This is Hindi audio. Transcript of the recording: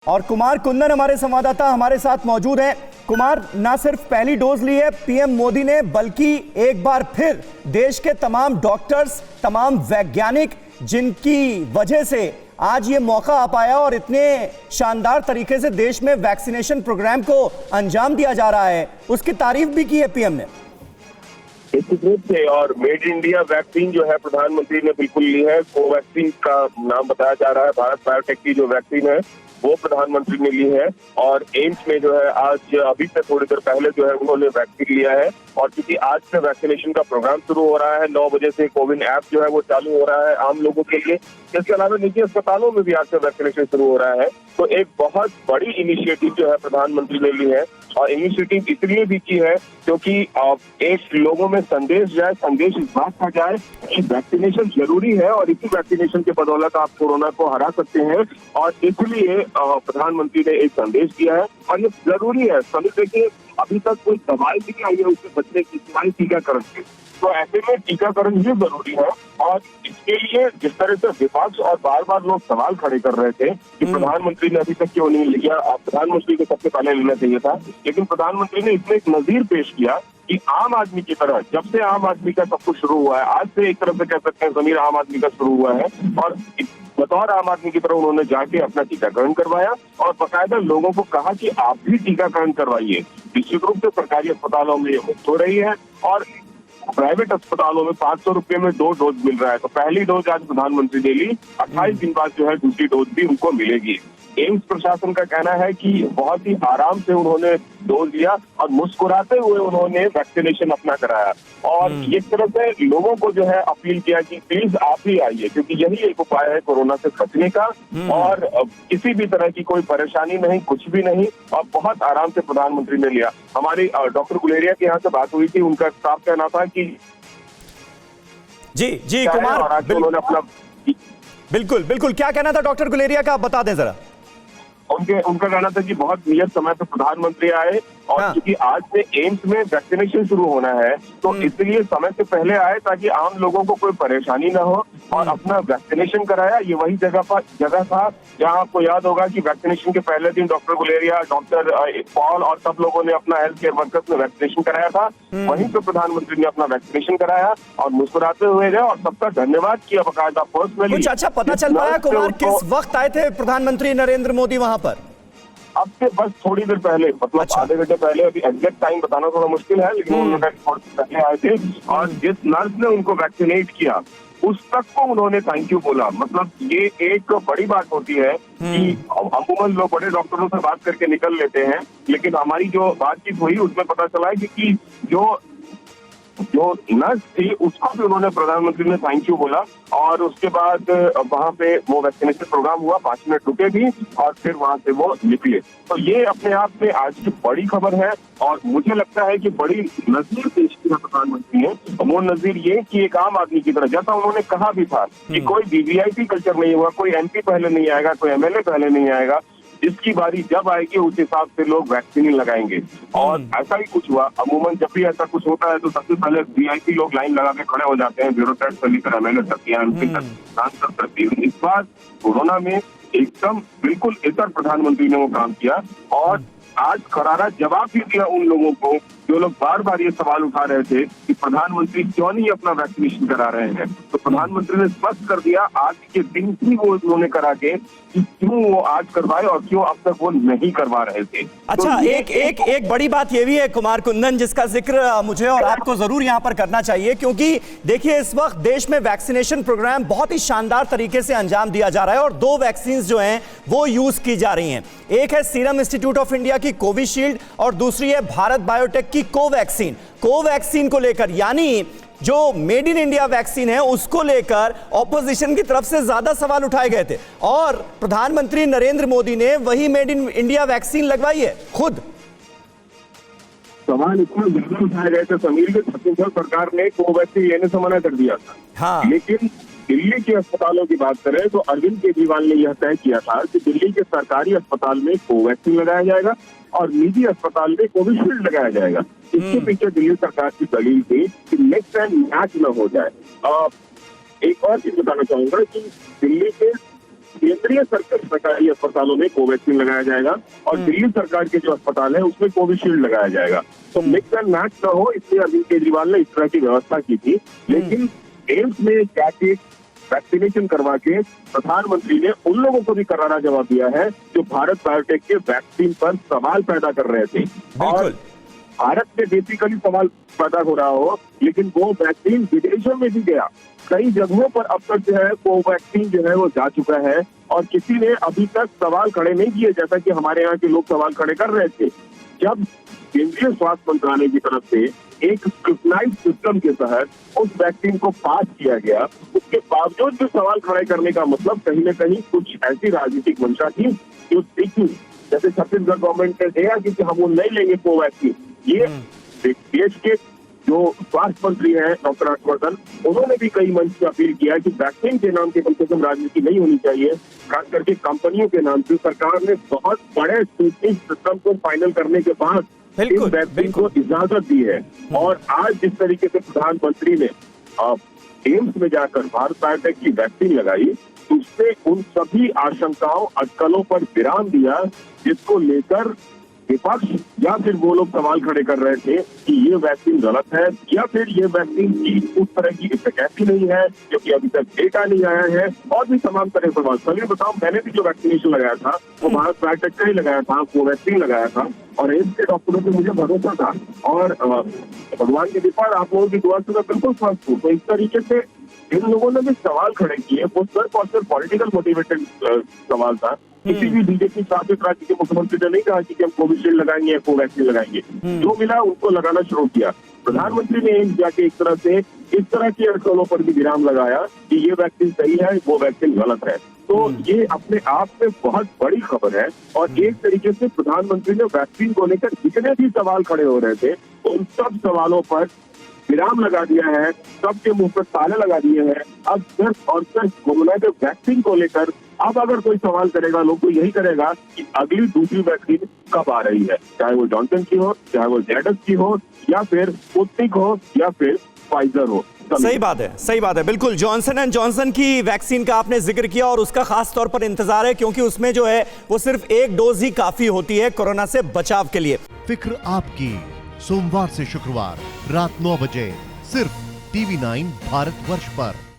और कुमार कुंदन हमारे संवाददाता हमारे साथ मौजूद हैं। कुमार, ना सिर्फ पहली डोज ली है पीएम मोदी ने, बल्कि एक बार फिर देश के तमाम डॉक्टर्स, तमाम वैज्ञानिक, जिनकी वजह से आज ये मौका आ पाया और इतने शानदार तरीके से देश में वैक्सीनेशन प्रोग्राम को अंजाम दिया जा रहा है, उसकी तारीफ भी की है पीएम ने। निश्चित रूप से, और मेड इंडिया वैक्सीन जो है प्रधानमंत्री ने बिल्कुल ली है। कोवैक्सीन का नाम बताया जा रहा है। भारत बायोटेक की जो वैक्सीन है वो प्रधानमंत्री ने ली है और एम्स में जो है आज अभी से थोड़ी देर पहले जो है उन्होंने वैक्सीन लिया है। और क्योंकि आज से वैक्सीनेशन का प्रोग्राम शुरू हो रहा है, 9 बजे से कोविन ऐप जो है वो चालू हो रहा है आम लोगों के लिए। इसके अलावा निजी अस्पतालों में भी आज से वैक्सीनेशन शुरू हो रहा है। तो एक बहुत बड़ी इनिशिएटिव जो है प्रधानमंत्री ने ली है, और इनिशिएटिव इसलिए भी की है क्योंकि एक लोगों में संदेश जाए, संदेश इस बात का जाए कि वैक्सीनेशन जरूरी है और इसी वैक्सीनेशन के बदौलत आप कोरोना को हरा सकते हैं। और इसलिए प्रधानमंत्री ने एक संदेश दिया है और ये जरूरी है। सभी देखिए, अभी तक कोई दवाई नहीं आई है उससे बचने की, सिवाय टीकाकरण की। तो ऐसे में टीकाकरण ही जरूरी है। और इसके लिए जिस तरह से विपक्ष और बार बार लोग सवाल खड़े कर रहे थे कि प्रधानमंत्री ने अभी तक क्यों नहीं लिया, प्रधानमंत्री को सबसे पहले लेना चाहिए था, लेकिन प्रधानमंत्री ने इसमें एक नजीर पेश किया कि आम आदमी की तरह, जब से आम आदमी का सब कुछ शुरू हुआ है, आज से एक तरफ से कह सकते हैं जमीर आम आदमी का शुरू हुआ है, और बतौर आम आदमी की तरह उन्होंने जाके अपना टीकाकरण करवाया और बाकायदा लोगों को कहा कि आप भी टीकाकरण करवाइए। निश्चित रूप से सरकारी अस्पतालों में ये मुफ्त हो रही है और प्राइवेट अस्पतालों में 500 रुपए में 2 डोज मिल रहा है। तो पहली डोज आज प्रधानमंत्री ने ली, 28 दिन बाद जो है दूसरी डोज भी उनको मिलेगी। एम्स प्रशासन का कहना है कि बहुत ही आराम से उन्होंने डोज लिया और मुस्कुराते हुए उन्होंने वैक्सीनेशन अपना कराया। और एक तरह से लोगों को जो है अपील किया कि प्लीज आप ही आइए, क्योंकि यही एक उपाय है कोरोना से बचने का। और किसी भी तरह की कोई परेशानी नहीं, कुछ भी नहीं, और बहुत आराम से प्रधानमंत्री ने लिया। हमारी डॉक्टर गुलेरिया के यहाँ से बात हुई थी, उनका साफ कहना था कि जी कुमार, उन्होंने अपना बिल्कुल क्या कहना था डॉक्टर गुलेरिया का, आप बता दें जरा। उनका कहना था कि बहुत नियत समय पर प्रधानमंत्री आए और क्योंकि आज से एम्स में वैक्सीनेशन शुरू होना है, तो इसलिए समय से पहले आए ताकि आम लोगों को कोई परेशानी ना हो, और अपना वैक्सीनेशन कराया। ये वही जगह था जहां आपको याद होगा कि वैक्सीनेशन के पहले दिन डॉक्टर गुलेरिया, डॉक्टर पॉल और सब लोगों ने अपना हेल्थ केयर वर्कर्स में वैक्सीनेशन कराया था। वहीं पर प्रधानमंत्री ने अपना वैक्सीनेशन कराया और मुस्कुराते हुए गए और सबका धन्यवाद किया बाकायदा पर्सनली। कुछ अच्छा पता चल पाया कुमार, किस वक्त आए थे प्रधानमंत्री नरेंद्र मोदी वहां पर? अब से बस थोड़ी देर पहले, मतलब आधे घंटे पहले। अभी एग्जैक्ट टाइम बताना थोड़ा मुश्किल है, लेकिन उन्होंने पहले आए थे और जिस नर्स ने उनको वैक्सीनेट किया उस तक को उन्होंने थैंक यू बोला। मतलब ये एक बड़ी बात होती है कि अमूमन लोग बड़े डॉक्टरों से बात करके निकल लेते हैं, लेकिन हमारी जो बातचीत हुई उसमें पता चला है कि जो नर्स थी उसको भी उन्होंने, प्रधानमंत्री ने थैंक यू बोला। और उसके बाद वहां पे वो वैक्सीनेशन प्रोग्राम हुआ, 5 मिनट रुके भी और फिर वहां से वो निकले। तो ये अपने आप में आज की बड़ी खबर है और मुझे लगता है कि बड़ी नजीर पेश किया प्रधानमंत्री ने। वो नजीर ये कि एक आम आदमी की तरह, जैसा उन्होंने कहा भी था कि कोई वीवीआईपी कल्चर नहीं हुआ, कोई एमपी पहले नहीं आएगा, कोई एमएलए पहले नहीं आएगा, जिसकी बारी जब आएगी उस हिसाब से लोग वैक्सीन लगाएंगे। और ऐसा ही कुछ हुआ। अमूमन जब भी ऐसा कुछ होता है तो सबसे पहले वीआईपी लोग लाइन लगा के खड़े हो जाते हैं, ब्यूरोक्रेट से लेकर एमएलए तक या एमपी तक, सांसद तक। इस बार कोरोना में एकदम बिल्कुल इतर प्रधानमंत्री ने वो काम किया और आज करारा जवाब भी दिया उन लोगों को जो लोग बार बार ये सवाल उठा रहे थे कि प्रधानमंत्री क्यों नहीं अपना वैक्सीनेशन करा रहे हैं। तो प्रधानमंत्री ने स्पष्ट कर दिया आज के दिन ही वो उन्होंने करा के कि क्यों वो आज करवाए और क्यों अब तक वो नहीं करवा रहे थे। अच्छा, तो एक बड़ी बात ये भी है कुमार कुंदन, जिसका जिक्र मुझे और आपको जरूर यहाँ पर करना चाहिए, क्योंकि देखिए इस वक्त देश में वैक्सीनेशन प्रोग्राम बहुत ही शानदार तरीके से अंजाम दिया जा रहा है और 2 वैक्सीन जो हैं वो यूज की जा रही हैं। एक है सीरम इंस्टीट्यूट ऑफ इंडिया की कोविशील्ड और दूसरी है भारत बायोटेक की कोवैक्सीन को लेकर, यानी जो मेड इन इंडिया वैक्सीन है उसको लेकर ऑपोजिशन की तरफ से ज्यादा सवाल उठाए गए थे और प्रधानमंत्री नरेंद्र मोदी ने वही मेड इन इंडिया वैक्सीन लगवाई है खुद। सवाल इतना ज्यादा उठाए गए थे समीर के, छत्तीसगढ़ सरकार ने कोवैक्सीन लेने से मना कर दिया था। हाँ। लेकिन दिल्ली के अस्पतालों की बात करें तो अरविंद केजरीवाल ने यह तय किया था कि दिल्ली के सरकारी अस्पताल में कोवैक्सीन लगाया जाएगा और निजी अस्पताल में कोविशील्ड लगाया जाएगा। इसके पीछे दिल्ली सरकार की दलील थी कि मिक्स एंड मैच न हो जाए। एक और चीज बताना चाहूंगा कि दिल्ली के केंद्रीय सरकारी अस्पतालों में कोवैक्सीन लगाया जाएगा और दिल्ली सरकार के जो अस्पताल है उसमें कोविशील्ड लगाया जाएगा। तो मिक्स एंड मैच ना हो, इसलिए अरविंद केजरीवाल ने इस तरह की व्यवस्था की थी। लेकिन एम्स में जाके वैक्सीनेशन करवा के प्रधानमंत्री ने उन लोगों को भी करारा जवाब दिया है जो भारत बायोटेक के वैक्सीन पर सवाल पैदा कर रहे थे। और भारत में बेसिकली सवाल पैदा हो रहा हो, लेकिन वो वैक्सीन विदेशों में भी गया। कई जगहों पर अब तक जो है कोवैक्सीन जो है वो जा चुका है और किसी ने अभी तक सवाल खड़े नहीं किए, जैसा कि हमारे यहाँ के लोग सवाल खड़े कर रहे थे। जब केंद्रीय स्वास्थ्य मंत्रालय की तरफ से एक स्क्रूटनाइज्ड सिस्टम के तहत उस वैक्सीन को पास किया गया, उसके बावजूद भी सवाल खड़े करने का मतलब कहीं न कहीं कुछ ऐसी राजनीतिक मंशा थी जो दिखी। जैसे छत्तीसगढ़ गवर्नमेंट ने दिया कि हम वो नहीं लेंगे कोवैक्सीन। ये देश के जो स्वास्थ्य मंत्री हैं डॉक्टर हर्षवर्धन, उन्होंने भी कई मंच से अपील किया कि वैक्सीन के नाम के कम से कम राजनीति नहीं होनी चाहिए। खास करके कंपनियों के नाम से सरकार ने बहुत बड़े स्क्रूटनी सिस्टम को फाइनल करने के बाद इस वैक्सीन को इजाजत दी है। और आज जिस तरीके से प्रधानमंत्री ने एम्स में जाकर भारत बायोटेक की वैक्सीन लगाई, उसने उन सभी आशंकाओं अटकलों पर विराम दिया जिसको लेकर विपक्ष या फिर वो लोग सवाल खड़े कर रहे थे कि ये वैक्सीन गलत है या फिर ये वैक्सीन की उस तरह की इफेक्टिव नहीं है क्योंकि अभी तक डेटा नहीं आया है, और भी तमाम तरह सवाल। चलिए बताओ, मैंने भी जो वैक्सीनेशन लगाया था वो भारत बायोटेक का ही लगाया था, कोवैक्सीन लगाया था और एम्स के डॉक्टरों पे मुझे भरोसा था और भगवान की कृपा आप लोगों की दुआ से मैं बिल्कुल स्वस्थ हूँ। तो इस तरीके से इन लोगों ने भी सवाल खड़े किए, वो सिर्फ और सिर्फ पॉलिटिकल मोटिवेटेड सवाल था। किसी भी बीजेपी शासित राज्य के मुख्यमंत्री ने नहीं कहा कि हम कोविशील्ड लगाएंगे या कोवैक्सीन लगाएंगे। जो मिला उनको लगाना शुरू किया। प्रधानमंत्री ने एम्स जाके एक तरह से इस तरह की अटकलों पर भी विराम लगाया कि ये वैक्सीन सही है, वो वैक्सीन गलत है। तो ये अपने आप में बहुत बड़ी खबर है और एक तरीके से प्रधानमंत्री ने वैक्सीन को लेकर जितने भी सवाल खड़े हो रहे थे उन सब सवालों पर विराम लगा दिया है, सबके मुंह पर ताले लगा दिए हैं। अब सिर्फ और सिर्फ कोरोना के वैक्सीन को लेकर अब अगर कोई सवाल करेगा, लोग तो यही करेगा कि अगली दूसरी वैक्सीन कब आ रही है, चाहे वो जॉनसन की हो, चाहे वो जेडस की हो, या फिर स्पुतनिक हो, या फिर फाइजर हो। सही बात है, सही बात है, बिल्कुल। जॉनसन एंड जॉनसन की वैक्सीन का आपने जिक्र किया और उसका खास तौर पर इंतजार है क्योंकि उसमें जो है वो सिर्फ एक डोज ही काफी होती है कोरोना से बचाव के लिए। फिक्र आपकी, सोमवार से शुक्रवार रात 9 बजे सिर्फ TV9 भारतवर्ष पर।